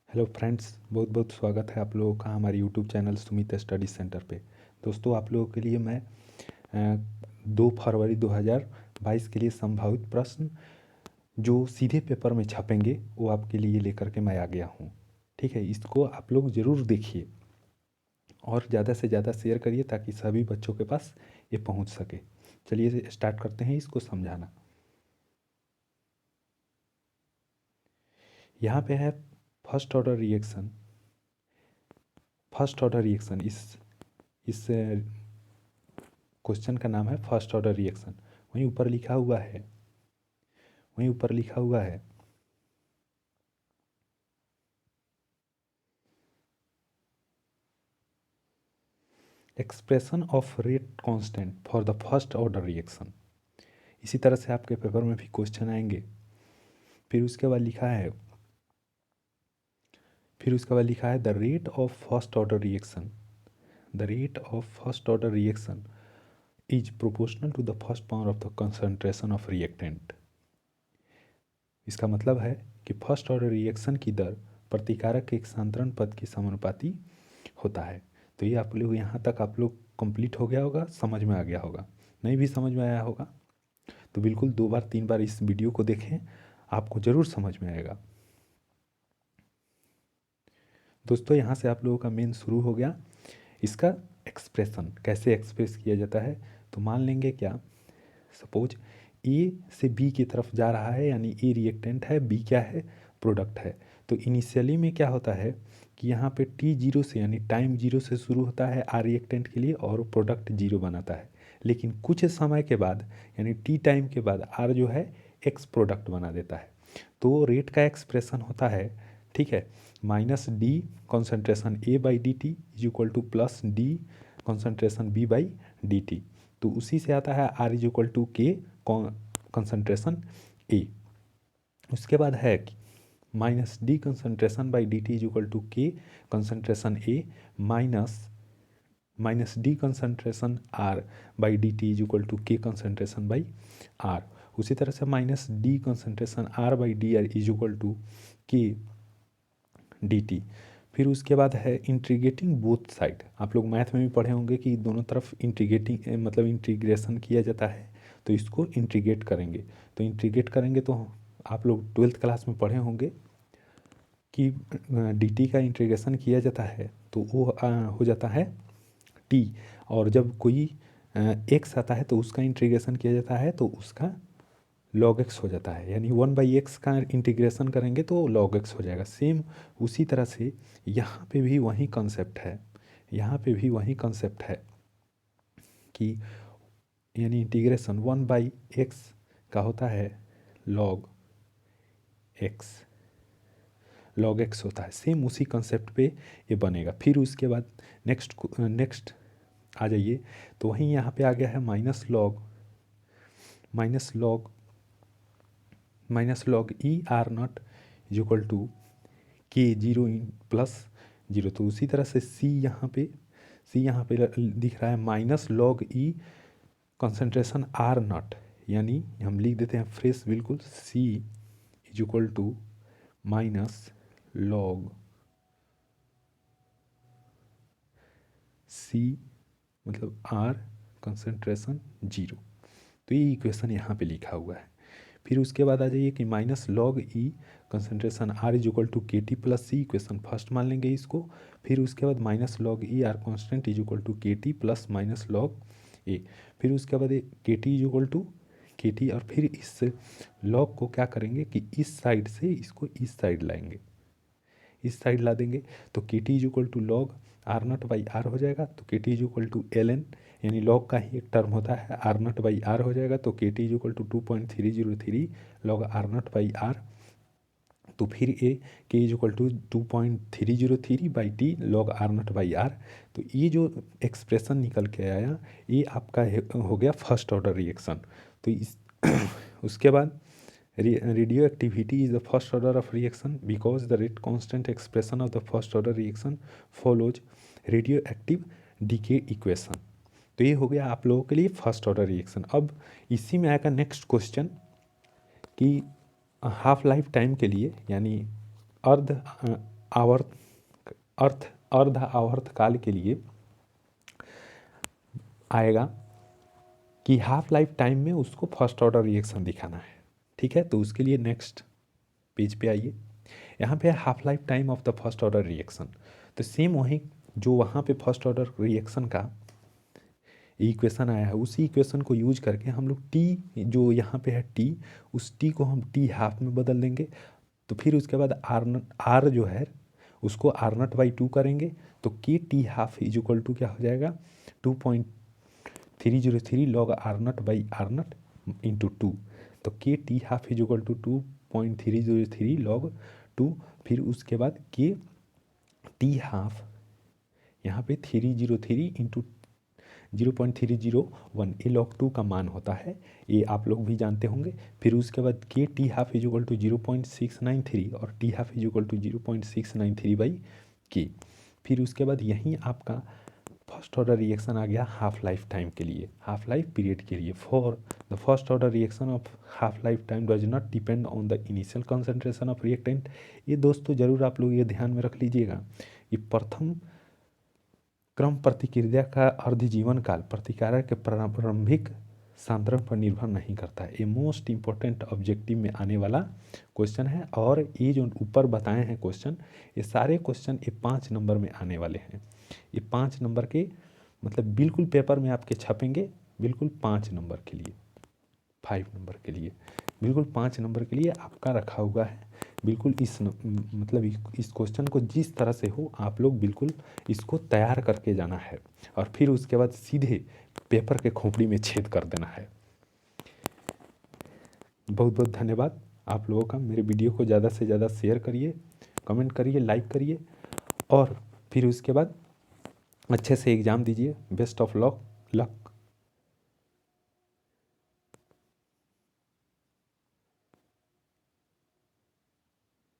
Hello friends, बहुत बहुत स्वागत है आप लोगों का हमारे YouTube channel Sumit study centre पे। दोस्तों, आप लोगों के लिए मैं 2 फरवरी 2022 के लिए संभावित प्रश्न जो सीधे पेपर में छपेंगे वो आपके लिए लेकर के मैं आ गया हूँ। ठीक है, इसको आप लोग ज़रूर देखिए और ज़्यादा से ज़्यादा शेयर करिए ताकि सभी बच्चों के पास ये पहुँच सके। चलिए स्टार्ट करते हैं इसको समझाना। यहाँ पे है first order reaction. First order reaction इस क्वेश्चन का नाम है फर्स्ट ऑर्डर रिएक्शन। वहीं ऊपर लिखा हुआ है expression of rate constant for the first order reaction. इसी तरह से आपके पेपर में भी क्वेश्चन आएंगे। फिर उसके बाद लिखा है the rate of first order reaction. The rate of first order reaction is proportional to the first power of the concentration of reactant. इसका मतलब है कि फर्स्ट ऑर्डर रिएक्शन की दर प्रतिकारक के एक सांतरण पद के समानुपाती होता है। तो ये आप लोग यहाँ तक आप लोग कंप्लीट हो गया होगा, समझ में आ गया होगा। नहीं भी समझ में आया होगा तो बिल्कुल 2 बार 3 बार इस वीडियो को देखें, आपको ज़रूर समझ में आएगा। दोस्तों, यहाँ से आप लोगों का मेन शुरू हो गया। इसका एक्सप्रेशन कैसे एक्सप्रेस किया जाता है, तो मान लेंगे क्या, सपोज ए से बी की तरफ जा रहा है, यानी ए रिएक्टेंट है, बी क्या है, प्रोडक्ट है। तो इनिशियली में क्या होता है कि यहाँ पे टी जीरो से यानी टाइम जीरो से शुरू होता है आर रिएक्टेंट के लिए और प्रोडक्ट जीरो बनाता है। लेकिन कुछ समय के बाद यानी टी टाइम के बाद आर जो है एक्स प्रोडक्ट बना देता है। तो रेट का एक्सप्रेशन होता है, ठीक है, minus D concentration A by D T is equal to plus D concentration B by D T. तो उसी से आता है R is equal to K concentration A. उसके बाद है कि minus D concentration by D T is equal to K concentration A minus D concentration R by D T is equal to K concentration by R. उसी तरह से minus D concentration R by D R is equal to K D T. फिर उसके बाद है integrating both side. आप लोग math में भी पढ़े होंगे कि दोनों तरफ इंटीग्रेटिंग मतलब इंटीग्रेशन किया जाता है, तो इसको इंटीग्रेट करेंगे। तो इंटीग्रेट करेंगे तो आप लोग 12th क्लास में पढ़े होंगे कि डी टी का इंटीग्रेशन किया जाता है तो वो हो जाता है टी, और जब कोई एक्स आता है तो उसका इंटीग्रेशन किया जाता है तो उसका लॉग एक्स हो जाता है, यानी 1/x का इंटीग्रेशन करेंगे तो लॉग एक्स हो जाएगा। सेम उसी तरह से यहाँ पे भी वही कॉन्सेप्ट है, कि यानी इंटीग्रेशन 1/x का होता है लॉग एक्स होता है। सेम उसी कंसेप्ट पे ये बनेगा। फिर उसके बाद नेक्स्ट आ जाइए, तो वहीं यहाँ पे आ गया है minus log E R naught is equal to K zero plus zero. तो उसी तरह से सी यहाँ पे दिख रहा है minus log E concentration R naught, यानी हम लिख देते हैं फ्रेश बिल्कुल, C is equal to minus log C मतलब आर कंसंट्रेशन जीरो। तो ये इक्वेशन यहाँ पे लिखा हुआ है। फिर उसके बाद आ जाइए कि minus log E concentration R is equal to K T plus C, equation first मान लेंगे इसको। फिर उसके बाद minus log E R constant is equal to K T plus minus log A. फिर उसके बाद K T is equal to K T, और फिर इस लॉग को क्या करेंगे कि इस साइड से इसको इस साइड लाएंगे, इस साइड ला देंगे तो K T is equal to log R naught by R हो जाएगा। तो K T is equal to L N, यानी लॉग का ही एक टर्म होता है, आर नॉट बाई आर हो जाएगा। तो K T is equal to 2.303 log R naught by R. तो फिर ए K is equal to 2.303 by T log R naught by R. तो ये जो एक्सप्रेशन निकल के आया ये आपका हो गया फर्स्ट ऑर्डर रिएक्शन। तो इस उसके बाद radioactivity is the first order of reaction because the rate constant expression of the first order reaction follows radioactive decay equation। तो ये हो गया आप लोगों के लिए फर्स्ट ऑर्डर रिएक्शन। अब इसी में आएगा नेक्स्ट क्वेश्चन कि हाफ लाइफ टाइम के लिए यानी आवर्त अर्ध आवर्त काल के लिए आएगा कि हाफ लाइफ टाइम में उसको फर्स्ट ऑर्डर रिएक्शन दिखाना है। ठीक है, तो उसके लिए नेक्स्ट पेज पे आइए। यहाँ पे है half life time of the first order reaction. तो सेम वही जो वहाँ पे फर्स्ट ऑर्डर रिएक्शन का इक्वेशन आया है, उसी इक्वेशन को यूज करके हम लोग टी, जो यहाँ पे है टी, उस टी को हम टी हाफ में बदल देंगे। तो फिर उसके बाद आर जो है उसको R0/2 करेंगे, तो K T half is equal to क्या हो जाएगा 2.303 log R0/R0 इंटू 2। तो K T half is equal to 2.303 log 2। फिर उसके बाद के टी हाफ यहाँ पे 303 इंटू 0.301, ये log 2 का मान होता है, ये आप लोग भी जानते होंगे। फिर उसके बाद K T half is equal to 0.693 और T half is equal to 0.693/k। फिर उसके बाद यहीं आपका फर्स्ट ऑर्डर रिएक्शन आ गया हाफ लाइफ टाइम के लिए, हाफ लाइफ पीरियड के लिए। For the first order reaction of half life time does not depend on the initial concentration of reactant. ये दोस्तों जरूर आप लोग ये ध्यान में रख लीजिएगा, ये प्रथम क्रम प्रतिक्रिया का अर्धजीवन काल प्रतिकारक के प्रारंभिक सांद्रण पर निर्भर नहीं करता है। ये मोस्ट इंपॉर्टेंट ऑब्जेक्टिव में आने वाला क्वेश्चन है। और ये जो ऊपर बताए हैं क्वेश्चन, ये सारे क्वेश्चन ये 5 नंबर में आने वाले हैं। ये 5 नंबर के मतलब बिल्कुल पेपर में आपके छपेंगे, बिल्कुल 5 नंबर के लिए, 5 नंबर के लिए, बिल्कुल 5 नंबर के लिए आपका रखा हुआ है। बिल्कुल मतलब इस क्वेश्चन को जिस तरह से हो आप लोग बिल्कुल इसको तैयार करके जाना है और फिर उसके बाद सीधे पेपर के खोपड़ी में छेद कर देना है। बहुत बहुत धन्यवाद आप लोगों का। मेरे वीडियो को ज़्यादा से ज़्यादा शेयर करिए, कमेंट करिए, लाइक करिए और फिर उसके बाद अच्छे से एग्ज़ाम दीजिए। Best of luck.